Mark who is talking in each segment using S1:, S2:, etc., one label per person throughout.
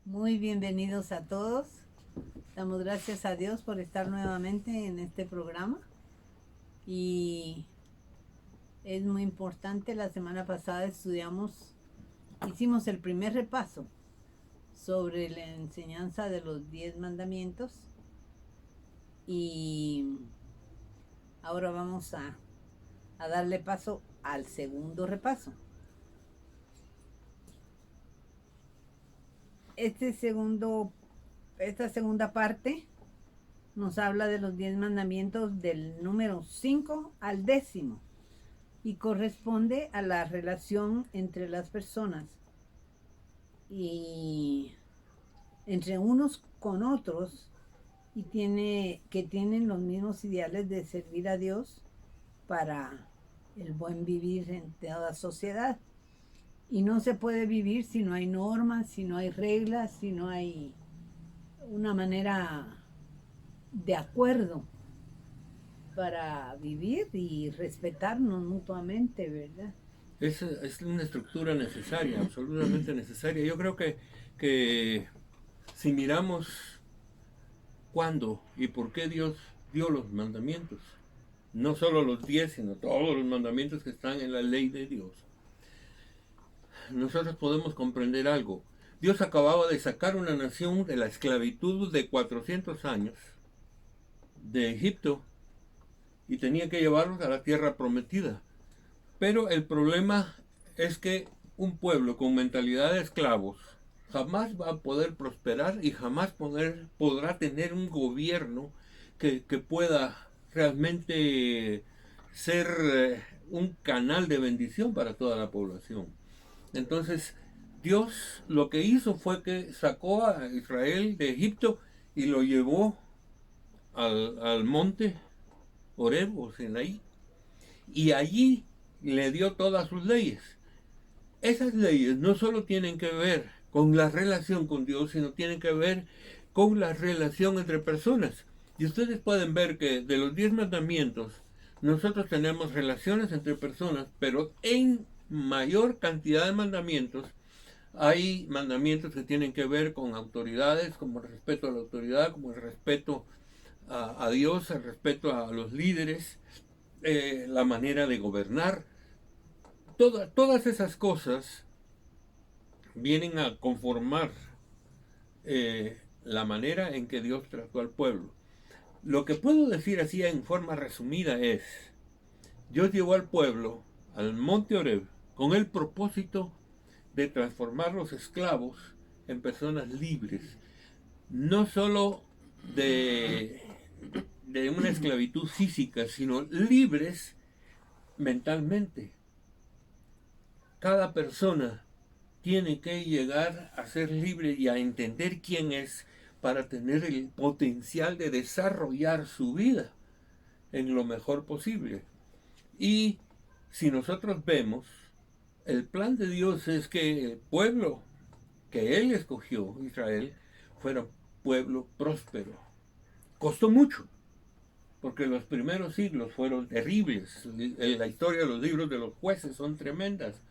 S1: Muy bienvenidos a todos. Damos gracias a Dios por estar nuevamente en este programa. Y es muy importante, la semana pasada hicimos el primer repaso sobre la enseñanza de los 10 mandamientos. Y ahora vamos a darle paso al segundo repaso. Esta segunda parte nos habla de los 10 mandamientos del número 5 al 10 y corresponde a la relación entre las personas y entre unos con otros que tienen los mismos ideales de servir a Dios para el buen vivir en toda sociedad. Y no se puede vivir si no hay normas, si no hay reglas, si no hay una manera de acuerdo para vivir y respetarnos mutuamente, ¿verdad?
S2: Es una estructura necesaria, absolutamente necesaria. Yo creo que si miramos cuándo y por qué Dios dio los mandamientos, no solo los 10, sino todos los mandamientos que están en la ley de Dios, nosotros podemos comprender algo. Dios acababa de sacar una nación de la esclavitud de 400 años de Egipto y tenía que llevarlos a la tierra prometida. Pero el problema es que un pueblo con mentalidad de esclavos jamás va a poder prosperar y jamás podrá tener un gobierno que pueda realmente ser un canal de bendición para toda la población. Entonces, Dios lo que hizo fue que sacó a Israel de Egipto y lo llevó al monte Horeb o Sinaí, y allí le dio todas sus leyes. Esas leyes no solo tienen que ver con la relación con Dios, sino tienen que ver con la relación entre personas. Y ustedes pueden ver que de los 10 mandamientos, nosotros tenemos relaciones entre personas, pero en mayor cantidad de mandamientos hay mandamientos que tienen que ver con autoridades, como el respeto a la autoridad, como el respeto a Dios, el respeto a los líderes, la manera de gobernar. Todas esas cosas vienen a conformar la manera en que Dios trató al pueblo. Lo que puedo decir así en forma resumida es, Dios llevó al pueblo al monte Horeb con el propósito de transformar los esclavos en personas libres, no solo de, de una esclavitud física, sino libres mentalmente. Cada persona tiene que llegar a ser libre y a entender quién es para tener el potencial de desarrollar su vida en lo mejor posible. Y si nosotros vemos, el plan de Dios es que el pueblo que Él escogió, Israel, fuera un pueblo próspero. Costó mucho, porque los primeros siglos fueron terribles. La historia de los libros de los jueces son tremendas.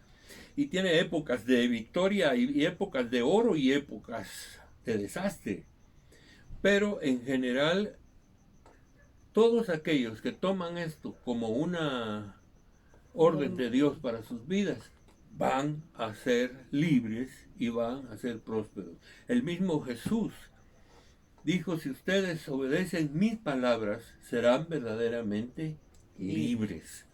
S2: Y tiene épocas de victoria y épocas de oro y épocas de desastre. Pero en general, todos aquellos que toman esto como una orden de Dios para sus vidas van a ser libres y van a ser prósperos. El mismo Jesús dijo, si ustedes obedecen mis palabras, serán verdaderamente libres.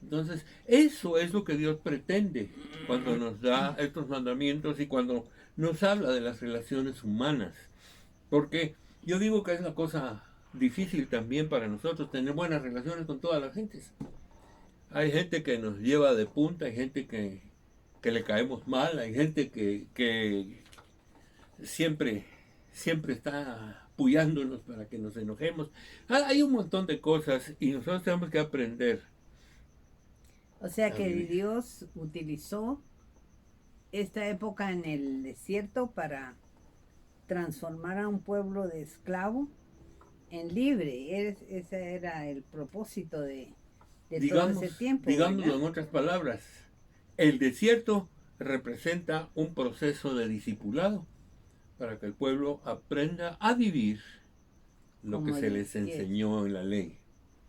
S2: Entonces, eso es lo que Dios pretende cuando nos da estos mandamientos y cuando nos habla de las relaciones humanas. Porque yo digo que es una cosa difícil también para nosotros tener buenas relaciones con todas las gentes. Hay gente que nos lleva de punta, hay gente que le caemos mal, hay gente que siempre, siempre está apoyándonos para que nos enojemos. Hay un montón de cosas y nosotros tenemos que aprender
S1: O sea
S2: a
S1: que
S2: vivir.
S1: Dios utilizó esta época en el desierto para transformar a un pueblo de esclavo en libre. Ese era el propósito de todo ese tiempo,
S2: Digámoslo
S1: ¿verdad?
S2: en otras palabras, el desierto representa un proceso de discipulado para que el pueblo aprenda a vivir lo
S1: Como
S2: que se
S1: Dios
S2: les
S1: quiere.
S2: enseñó en la ley.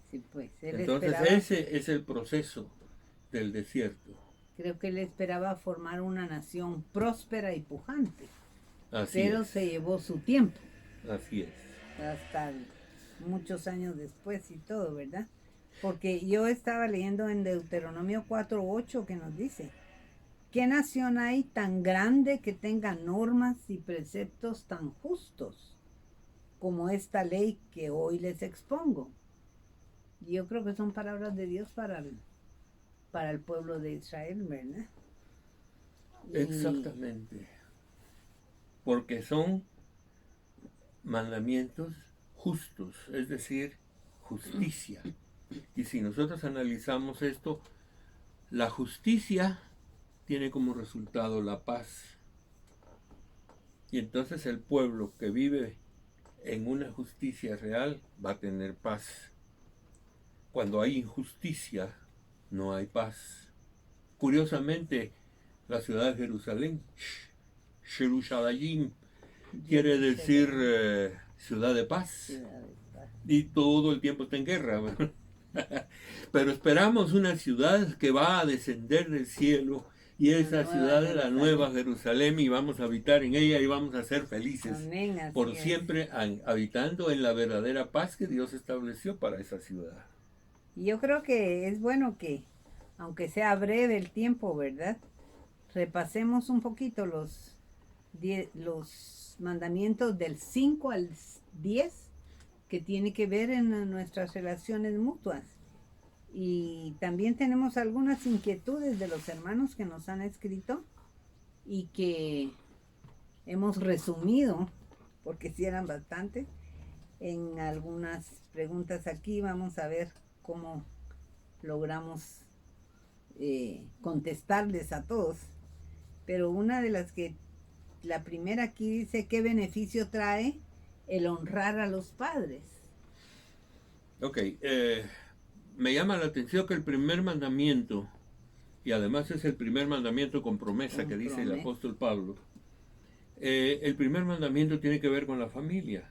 S1: Sí, pues él
S2: Entonces
S1: esperaba,
S2: ese es el proceso del desierto.
S1: creo que él esperaba formar una nación próspera y pujante,
S2: Así
S1: pero
S2: es.
S1: se llevó su tiempo,
S2: Así es.
S1: hasta muchos años después y todo, ¿verdad? Porque yo estaba leyendo en Deuteronomio 4:8 que nos dice, ¿qué nación hay tan grande que tenga normas y preceptos tan justos como esta ley que hoy les expongo? Y yo creo que son palabras de Dios para el pueblo de Israel, ¿verdad? Y
S2: Exactamente. Porque son mandamientos justos, es decir, justicia. Y si nosotros analizamos esto, la justicia tiene como resultado la paz. Y entonces el pueblo que vive en una justicia real va a tener paz. Cuando hay injusticia, no hay paz. Curiosamente, la ciudad de Jerusalén, Jerusalén, quiere decir ciudad de paz.
S1: ciudad de paz.
S2: Y todo el tiempo está en guerra. Pero esperamos una ciudad que va a descender del cielo, y esa
S1: nueva
S2: ciudad es la
S1: Jerusalén.
S2: nueva Jerusalén, y vamos a habitar en ella y vamos a ser felices
S1: Amén, así
S2: por
S1: es.
S2: siempre, habitando en la verdadera paz que Dios estableció para esa ciudad.
S1: Y yo creo que es bueno que, aunque sea breve el tiempo, ¿verdad? Repasemos un poquito los mandamientos del 5 al 10 que tiene que ver en nuestras relaciones mutuas. Y también tenemos algunas inquietudes de los hermanos que nos han escrito y que hemos resumido, porque sí eran bastantes, en algunas preguntas aquí. Vamos a ver cómo logramos contestarles a todos. Pero una de las que, la primera aquí dice, ¿qué beneficio trae el honrar a los padres?
S2: Ok, me llama la atención que el primer mandamiento, y además es el primer mandamiento con promesa que dice el apóstol Pablo, el primer mandamiento tiene que ver con la familia,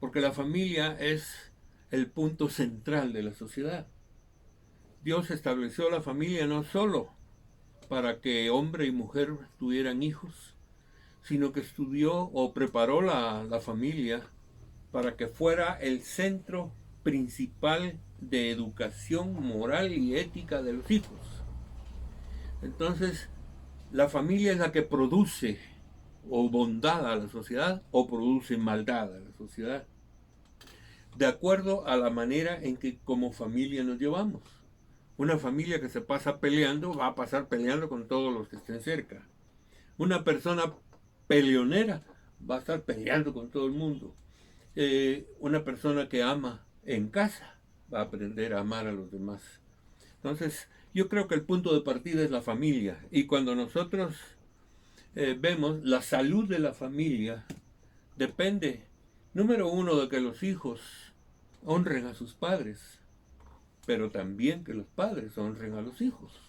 S2: porque la familia es el punto central de la sociedad. Dios estableció la familia no solo para que hombre y mujer tuvieran hijos, sino que estudió o preparó la familia para que fuera el centro principal de educación moral y ética de los hijos. Entonces, la familia es la que produce o bondad a la sociedad o produce maldad a la sociedad, de acuerdo a la manera en que como familia nos llevamos. Una familia que se pasa peleando va a pasar peleando con todos los que estén cerca. Una persona peleonera va a estar peleando con todo el mundo. Una persona que ama en casa va a aprender a amar a los demás. Entonces, yo creo que el punto de partida es la familia. Y cuando nosotros vemos la salud de la familia, depende, número uno, de que los hijos honren a sus padres, pero también que los padres honren a los hijos.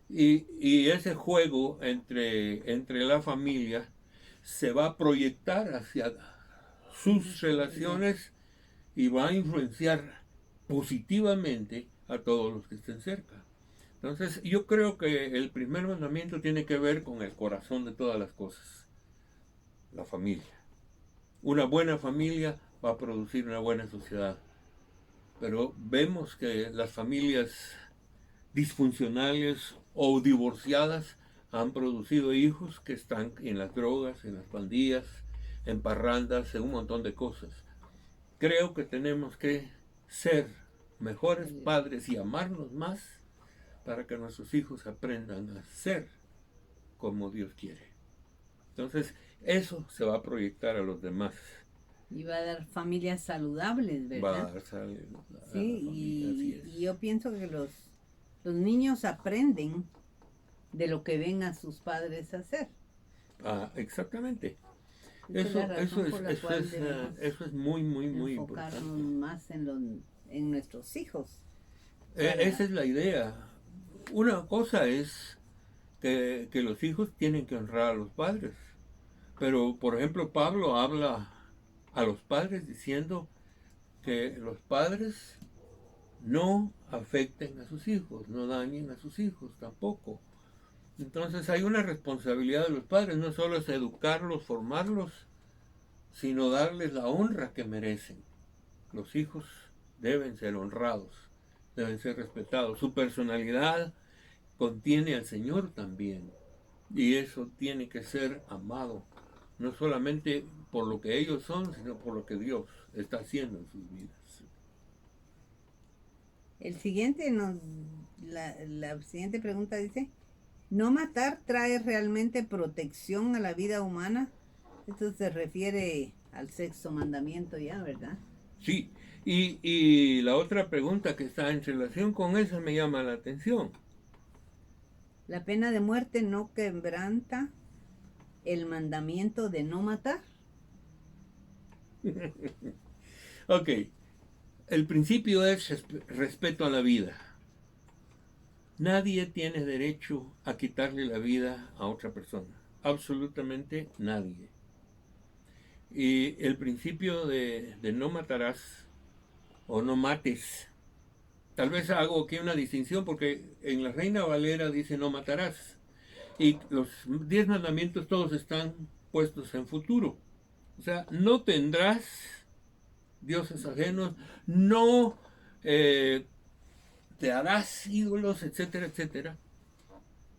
S2: Y ese juego entre la familia se va a proyectar hacia sus relaciones y va a influenciar positivamente a todos los que estén cerca. Entonces, yo creo que el primer mandamiento tiene que ver con el corazón de todas las cosas, la familia. Una buena familia va a producir una buena sociedad. Pero vemos que las familias disfuncionales o divorciadas han producido hijos que están en las drogas, en las pandillas, en parrandas, en un montón de cosas. Creo que tenemos que ser mejores padres y amarnos más para que nuestros hijos aprendan a ser como Dios quiere. Entonces, eso se va a proyectar a los demás.
S1: Y va a dar familias saludables, ¿verdad?
S2: Va a dar salud a la
S1: Sí,
S2: familia, así es.
S1: y yo pienso que los niños aprenden de lo que ven a sus padres hacer.
S2: Exactamente.
S1: Esa es la razón por la cual debemos
S2: Eso es muy, muy, muy
S1: enfocarnos
S2: importante.
S1: más en nuestros hijos.
S2: Esa es la idea. Una cosa es que los hijos tienen que honrar a los padres, Pero, por ejemplo, Pablo habla a los padres diciendo que los padres no afecten a sus hijos, no dañen a sus hijos tampoco. Entonces hay una responsabilidad de los padres, no solo es educarlos, formarlos, sino darles la honra que merecen. Los hijos deben ser honrados, deben ser respetados. Su personalidad contiene al Señor también, y eso tiene que ser amado, no solamente por lo que ellos son, sino por lo que Dios está haciendo en sus vidas.
S1: El siguiente la siguiente pregunta dice, ¿no matar trae realmente protección a la vida humana? Esto se refiere al sexto mandamiento ya, ¿verdad?
S2: Sí, y la otra pregunta que está en relación con esa me llama la atención.
S1: La pena de muerte no quebranta el mandamiento de no matar.
S2: Ok, el principio es respeto a la vida. Nadie tiene derecho a quitarle la vida a otra persona. Absolutamente nadie. Y el principio de no matarás o no mates. Tal vez hago aquí una distinción porque en la Reina Valera dice no matarás. Y los 10 mandamientos todos están puestos en futuro. O sea, no tendrás dioses ajenos, no te harás ídolos, etcétera, etcétera.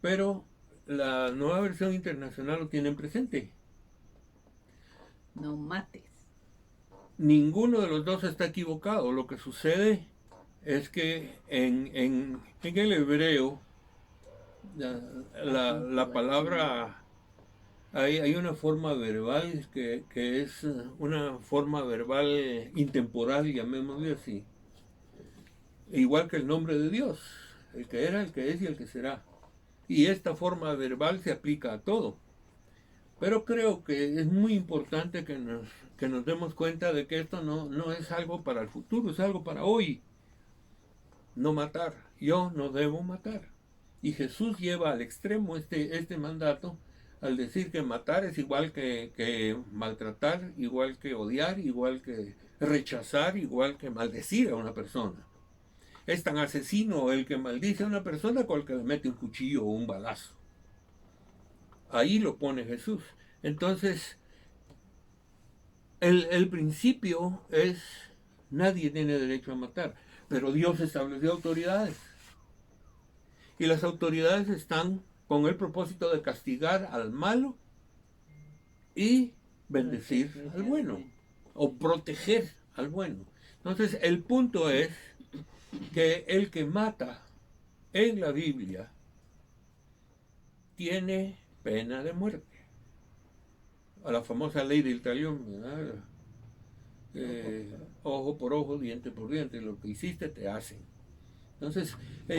S2: Pero la nueva versión internacional lo tienen presente.
S1: No mates.
S2: Ninguno de los dos está equivocado. Lo que sucede es que en el hebreo la palabra, hay una forma verbal que es una forma verbal intemporal, llamémosle así. Igual que el nombre de Dios, el que era, el que es y el que será. Y esta forma verbal se aplica a todo. Pero creo que es muy importante que nos demos cuenta de que esto no es algo para el futuro, es algo para hoy. No matar. Yo no debo matar. Y Jesús lleva al extremo este mandato al decir que matar es igual que maltratar, igual que odiar, igual que rechazar, igual que maldecir a una persona. Es tan asesino el que maldice a una persona como el que le mete un cuchillo o un balazo. Ahí lo pone Jesús. Entonces, el principio es, nadie tiene derecho a matar, pero Dios estableció autoridades. Y las autoridades están con el propósito de castigar al malo y bendecir al bueno, o proteger al bueno. Entonces, el punto es que el que mata en la Biblia tiene pena de muerte. A la famosa ley del talión, ojo por ojo, diente por diente, lo que hiciste te hacen. Entonces,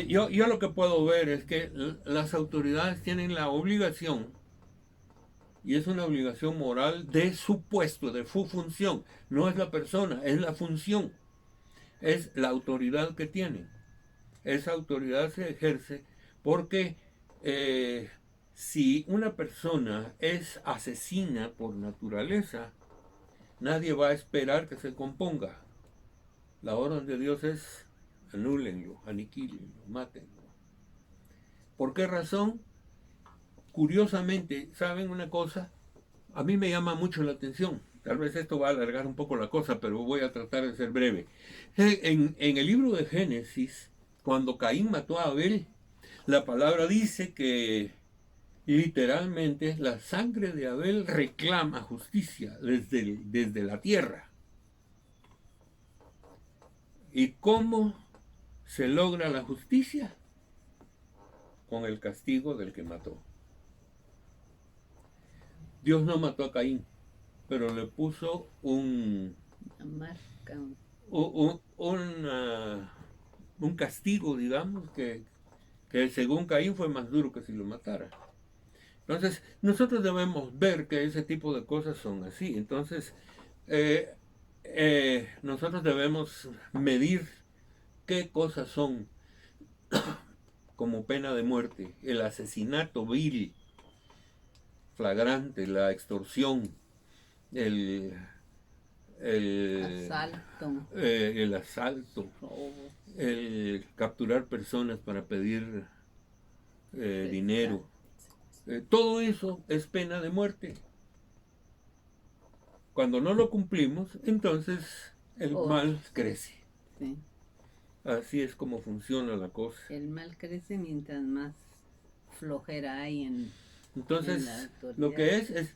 S2: yo lo que puedo ver es que las autoridades tienen la obligación, y es una obligación moral de su puesto, de su función. No es la persona, es la función, es la autoridad que tienen. Esa autoridad se ejerce porque si una persona es asesina por naturaleza, nadie va a esperar que se componga. La orden de Dios es anúlenlo, aniquílenlo, mátenlo. ¿Por qué razón? Curiosamente, ¿saben una cosa? A mí me llama mucho la atención. Tal vez esto va a alargar un poco la cosa, pero voy a tratar de ser breve. En el libro de Génesis, cuando Caín mató a Abel, la palabra dice que literalmente la sangre de Abel reclama justicia desde la tierra. ¿Y cómo se logra la justicia? Con el castigo del que mató. Dios no mató a Caín, pero le puso un castigo, digamos, que según Caín fue más duro que si lo matara. Entonces, nosotros debemos ver que ese tipo de cosas son así. Entonces, nosotros debemos medir qué cosas son como pena de muerte. El asesinato vil flagrante, la extorsión, el,
S1: Asalto,
S2: el asalto,
S1: robo,
S2: el capturar personas para pedir dinero. Todo eso es pena de muerte. Cuando no lo cumplimos, entonces el mal crece.
S1: Sí.
S2: Así es como funciona la cosa.
S1: El mal crece mientras más flojera hay en
S2: Entonces,
S1: la autoridad.
S2: lo que es,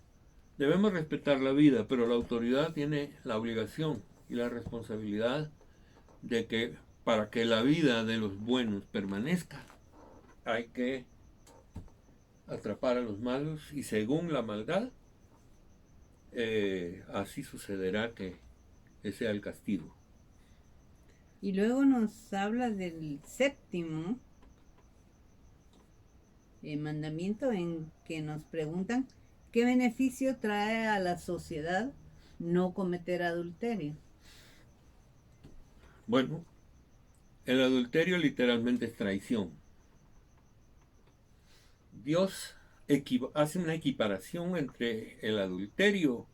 S2: debemos respetar la vida, pero la autoridad tiene la obligación y la responsabilidad de que para que la vida de los buenos permanezca, hay que atrapar a los malos y según la maldad, así sucederá que ese sea el castigo.
S1: Y luego nos habla del séptimo mandamiento en que nos preguntan qué beneficio trae a la sociedad no cometer adulterio.
S2: Bueno, el adulterio literalmente es traición. Dios hace una equiparación entre el adulterio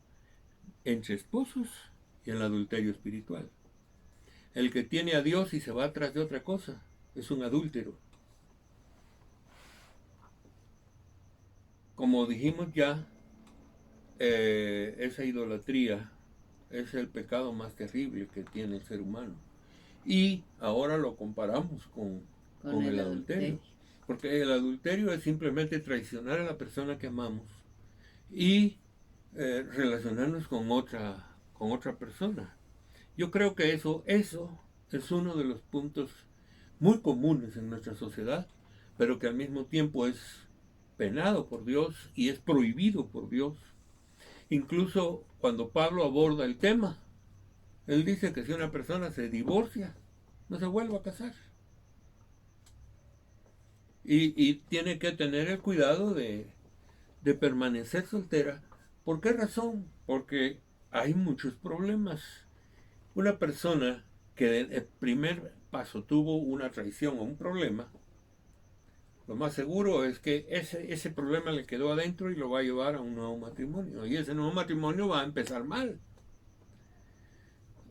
S2: entre esposos y el adulterio espiritual. El que tiene a Dios y se va atrás de otra cosa es un adúltero. Como dijimos ya, esa idolatría es el pecado más terrible que tiene el ser humano. Y ahora lo comparamos con el adulterio. Porque el adulterio es simplemente traicionar a la persona que amamos y relacionarnos con otra persona. Yo creo que eso es uno de los puntos muy comunes en nuestra sociedad, pero que al mismo tiempo es penado por Dios y es prohibido por Dios. Incluso cuando Pablo aborda el tema, él dice que si una persona se divorcia, no se vuelve a casar. Y tiene que tener el cuidado de permanecer soltera. ¿Por qué razón? Porque hay muchos problemas. Una persona que en el primer paso tuvo una traición o un problema, lo más seguro es que ese problema le quedó adentro y lo va a llevar a un nuevo matrimonio. Y ese nuevo matrimonio va a empezar mal.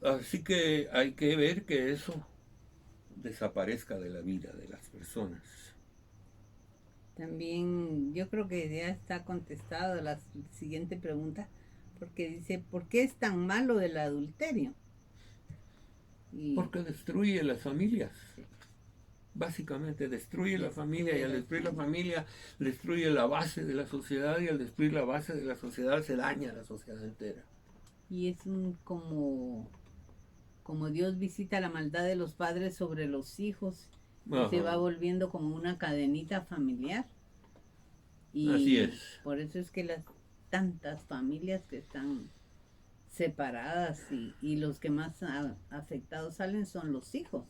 S2: Así que hay que ver que eso desaparezca de la vida de las personas.
S1: También yo creo que ya está contestado la siguiente pregunta, porque dice, ¿por qué es tan malo el adulterio?
S2: Porque destruye las familias. Básicamente destruye la familia y al destruir la familia destruye la base de la sociedad y al destruir la base de la sociedad se daña la sociedad entera.
S1: Y es como Dios visita la maldad de los padres sobre los hijos y se va volviendo como una cadenita familiar. Y
S2: así es.
S1: Por eso es que las tantas familias que están separadas y los que más afectados salen son los hijos.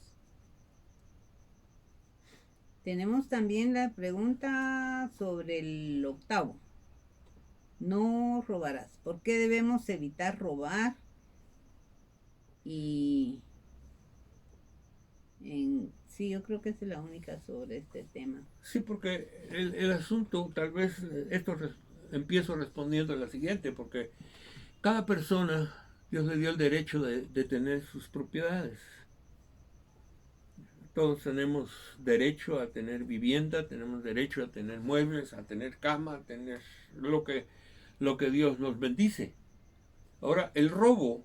S1: Tenemos también la pregunta sobre el octavo. No robarás. ¿Por qué debemos evitar robar? Sí, yo creo que es la única sobre este tema.
S2: Sí, porque el asunto, tal vez empiezo respondiendo a la siguiente, porque cada persona, Dios le dio el derecho de tener sus propiedades. Todos tenemos derecho a tener vivienda, tenemos derecho a tener muebles, a tener cama, a tener lo que Dios nos bendice. Ahora, el robo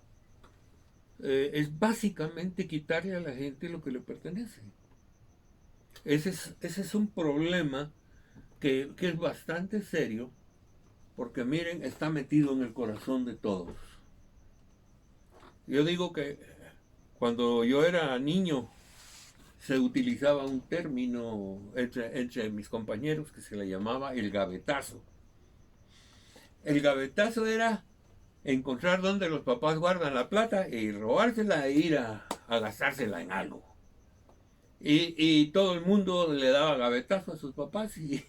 S2: es básicamente quitarle a la gente lo que le pertenece. Ese es un problema que es bastante serio, porque miren, está metido en el corazón de todos. Yo digo que cuando yo era niño se utilizaba un término entre mis compañeros que se le llamaba el gavetazo. El gavetazo era encontrar donde los papás guardan la plata y robársela e ir a gastársela en algo. Y todo el mundo le daba gavetazo a sus papás y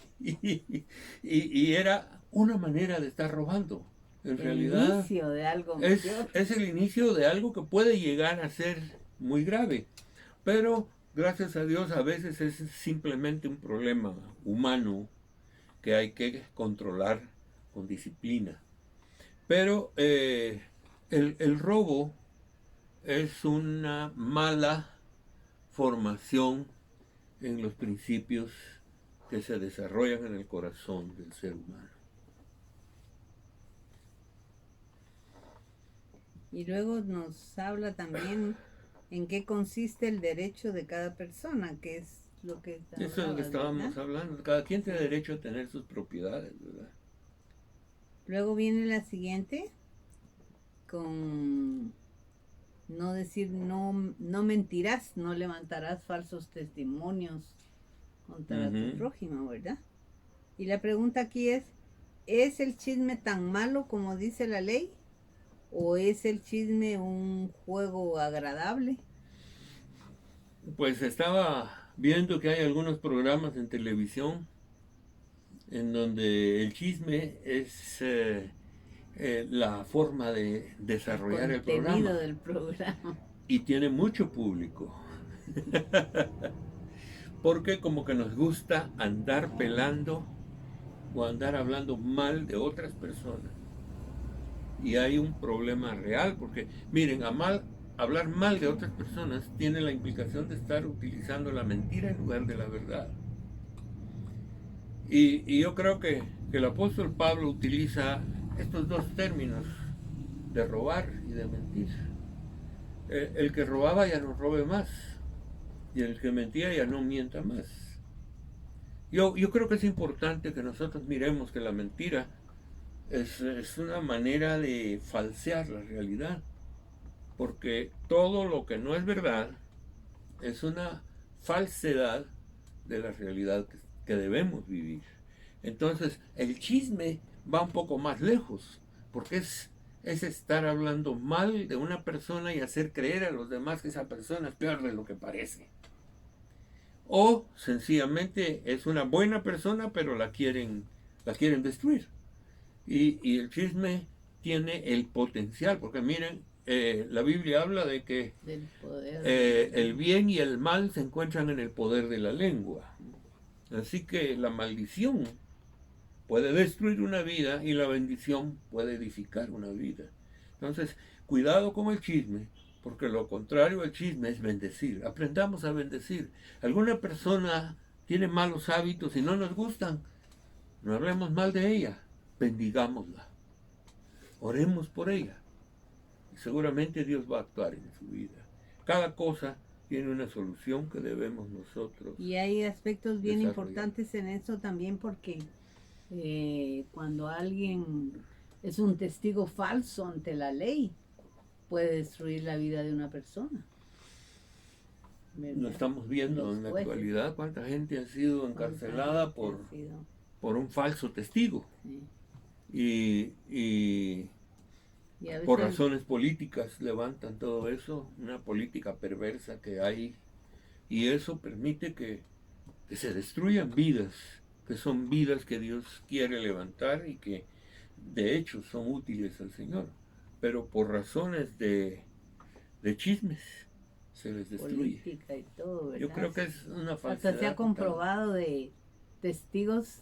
S2: era una manera de estar robando. En realidad,
S1: el inicio de algo
S2: es el inicio de algo que puede llegar a ser muy grave. Pero gracias a Dios a veces es simplemente un problema humano que hay que controlar con disciplina. Pero el robo es una mala formación en los principios que se desarrollan en el corazón del ser humano.
S1: Y luego nos habla también en qué consiste el derecho de cada persona, que es lo que
S2: Eso es lo que estábamos hablando. Cada quien tiene derecho a tener sus propiedades, ¿verdad?
S1: Luego viene la siguiente, con no decir, no mentirás, no levantarás falsos testimonios contra tu prójimo, ¿verdad? Y la pregunta aquí ¿es el chisme tan malo como dice la ley? ¿O es el chisme un juego agradable?
S2: Pues estaba viendo que hay algunos programas en televisión en donde el chisme es la forma de desarrollar el programa.
S1: Del programa.
S2: Y tiene mucho público. Porque como que nos gusta andar pelando o andar hablando mal de otras personas. Y hay un problema real, porque miren, hablar mal de otras personas tiene la implicación de estar utilizando la mentira en lugar de la verdad. Y yo creo que el apóstol Pablo utiliza estos dos términos, de robar y de mentir. El que robaba ya no robe más, y el que mentía ya no mienta más. Yo creo que es importante que nosotros miremos que la mentira es una manera de falsear la realidad, porque todo lo que no es verdad es una falsedad de la realidad que debemos vivir. Entonces, el chisme va un poco más lejos, porque es estar hablando mal de una persona y hacer creer a los demás que esa persona es peor de lo que parece. O sencillamente es una buena persona, pero la quieren destruir. Y el chisme tiene el potencial, porque miren, la Biblia habla de que el bien y el mal se encuentran en el poder de la lengua. Así que la maldición puede destruir una vida y la bendición puede edificar una vida. Entonces, cuidado con el chisme, porque lo contrario al chisme es bendecir. Aprendamos a bendecir. Alguna persona tiene malos hábitos y no nos gustan, no hablemos mal de ella, bendigámosla. Oremos por ella. Y seguramente Dios va a actuar en su vida. Cada cosa tiene una solución que debemos nosotros.
S1: Y hay aspectos bien importantes en eso también, porque cuando alguien es un testigo falso ante la ley, puede destruir la vida de una persona. ¿Verdad?
S2: Lo estamos viendo en la actualidad, cuánta gente ha sido encarcelada por un falso testigo. Sí. Y por razones políticas levantan todo eso, una política perversa que hay, y eso permite que se destruyan vidas, que son vidas que Dios quiere levantar y que de hecho son útiles al Señor, pero por razones de chismes se les destruye.
S1: Política y todo, ¿verdad?
S2: Yo creo que es una falsedad.
S1: Hasta se ha comprobado de testigos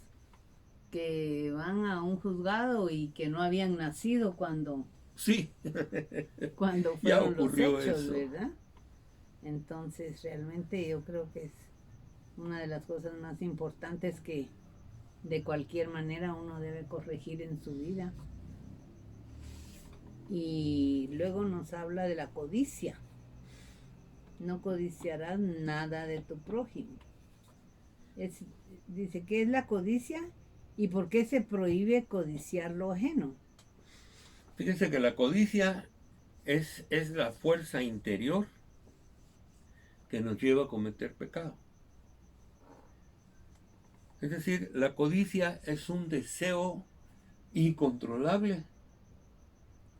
S1: que van a un juzgado y que no habían nacido cuando fueron
S2: ya ocurrió
S1: los hechos,
S2: eso.
S1: ¿verdad? Entonces realmente yo creo que es una de las cosas más importantes que de cualquier manera uno debe corregir en su vida. Y luego nos habla de la codicia. No codiciarás nada de tu prójimo. Dice, ¿qué es la codicia? ¿Y por qué se prohíbe codiciar lo ajeno?
S2: Fíjense que la codicia es la fuerza interior que nos lleva a cometer pecado. Es decir, la codicia es un deseo incontrolable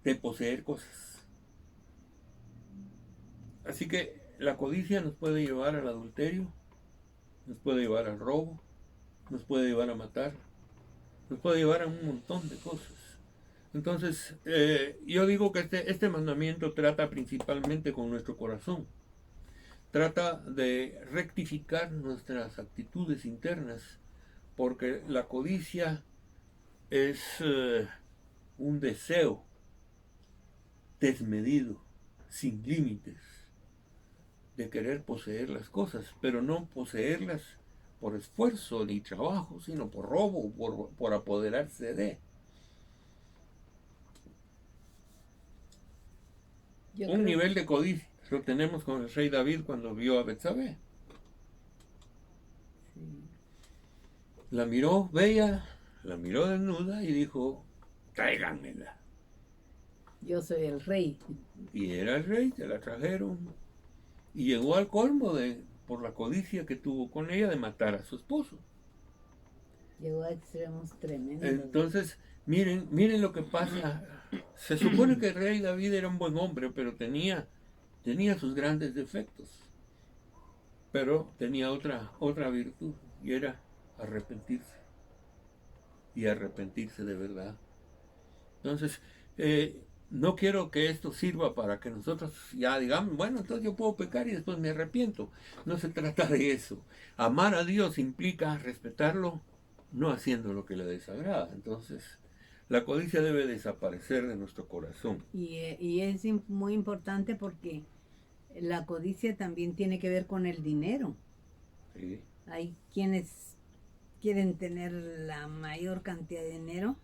S2: de poseer cosas. Así que la codicia nos puede llevar al adulterio, nos puede llevar al robo, nos puede llevar a matar, nos puede llevar a un montón de cosas. Entonces, yo digo que este mandamiento trata principalmente con nuestro corazón. Trata de rectificar nuestras actitudes internas, porque la codicia es un deseo desmedido, sin límites, de querer poseer las cosas, pero no poseerlas por esfuerzo ni trabajo, sino por robo, por apoderarse de. Un nivel de codicia lo tenemos con el rey David cuando vio a Betsabé. Sí. La miró bella, la miró desnuda y dijo, tráiganmela.
S1: Yo soy el rey.
S2: Y era el rey, se la trajeron. Y llegó al colmo por la codicia que tuvo con ella de matar a su esposo.
S1: Llegó a extremos tremendos.
S2: Entonces, miren lo que pasa. Se supone que el rey David era un buen hombre, pero tenía sus grandes defectos. Pero tenía otra virtud, y era arrepentirse. Y arrepentirse de verdad. Entonces, no quiero que esto sirva para que nosotros ya digamos, bueno, entonces yo puedo pecar y después me arrepiento. No se trata de eso. Amar a Dios implica respetarlo, no haciendo lo que le desagrada. Entonces, la codicia debe desaparecer de nuestro corazón.
S1: Y es muy importante porque la codicia también tiene que ver con el dinero.
S2: Sí.
S1: Hay quienes quieren tener la mayor cantidad de dinero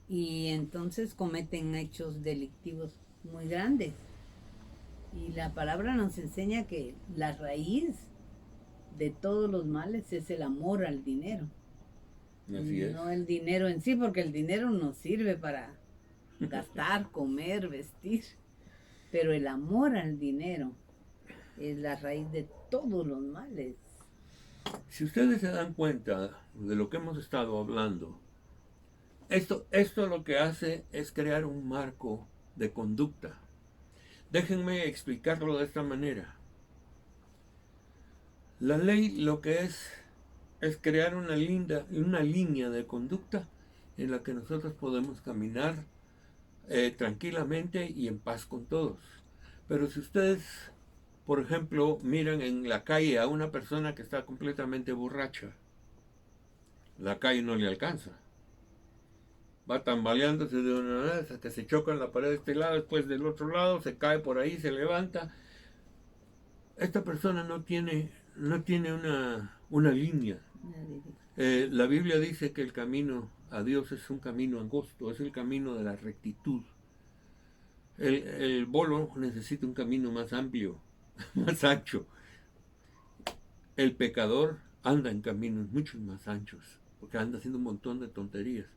S1: y entonces cometen hechos delictivos muy grandes. Y la palabra nos enseña que la raíz de todos los males es el amor al dinero.
S2: Así es.
S1: No el dinero en sí, porque el dinero nos sirve para gastar, comer, vestir. Pero el amor al dinero es la raíz de todos los males.
S2: Si ustedes se dan cuenta de lo que hemos estado hablando, esto lo que hace es crear un marco de conducta. Déjenme explicarlo de esta manera. La ley lo que es crear una línea de conducta en la que nosotros podemos caminar tranquilamente y en paz con todos. Pero si ustedes, por ejemplo, miran en la calle a una persona que está completamente borracha, la calle no le alcanza. Va tambaleándose de una vez hasta que se choca en la pared de este lado, después del otro lado, se cae por ahí, se levanta. Esta persona no tiene una línea. La Biblia dice que el camino a Dios es un camino angosto, es el camino de la rectitud. El bolo necesita un camino más amplio, más ancho. El pecador anda en caminos mucho más anchos, porque anda haciendo un montón de tonterías.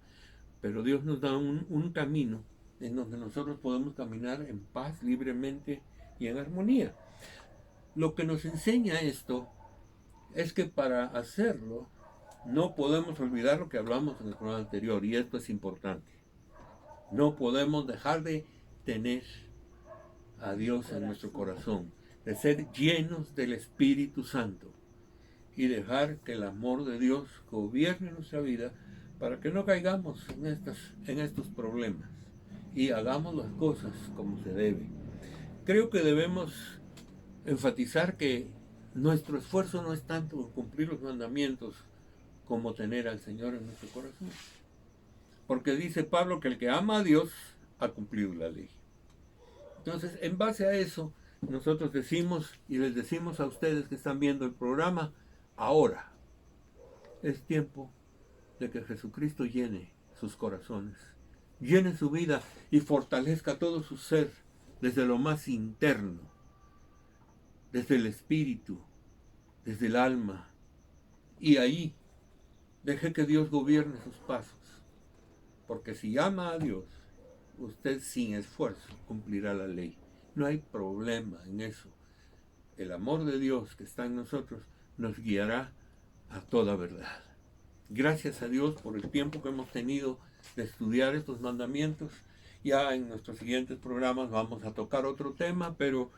S2: Pero Dios nos da un camino en donde nosotros podemos caminar en paz, libremente y en armonía. Lo que nos enseña esto es que para hacerlo no podemos olvidar lo que hablamos en el programa anterior, y esto es importante. No podemos dejar de tener a Dios en nuestro corazón, de ser llenos del Espíritu Santo y dejar que el amor de Dios gobierne nuestra vida para que no caigamos en estos problemas y hagamos las cosas como se debe. Creo que debemos enfatizar que nuestro esfuerzo no es tanto cumplir los mandamientos como tener al Señor en nuestro corazón. Porque dice Pablo que el que ama a Dios ha cumplido la ley. Entonces, en base a eso, nosotros decimos y les decimos a ustedes que están viendo el programa, ahora es tiempo de que Jesucristo llene sus corazones, llene su vida y fortalezca todo su ser desde lo más interno, desde el espíritu, desde el alma, y ahí deje que Dios gobierne sus pasos, porque si ama a Dios, usted sin esfuerzo cumplirá la ley. No hay problema en eso. El amor de Dios que está en nosotros nos guiará a toda verdad. Gracias a Dios por el tiempo que hemos tenido de estudiar estos mandamientos. Ya en nuestros siguientes programas vamos a tocar otro tema, pero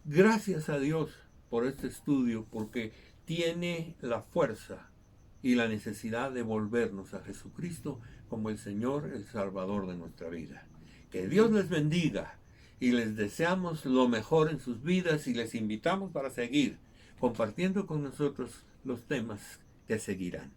S2: gracias a Dios por este estudio, porque tiene la fuerza y la necesidad de volvernos a Jesucristo como el Señor, el Salvador de nuestra vida. Que Dios les bendiga y les deseamos lo mejor en sus vidas y les invitamos para seguir compartiendo con nosotros los temas que seguirán.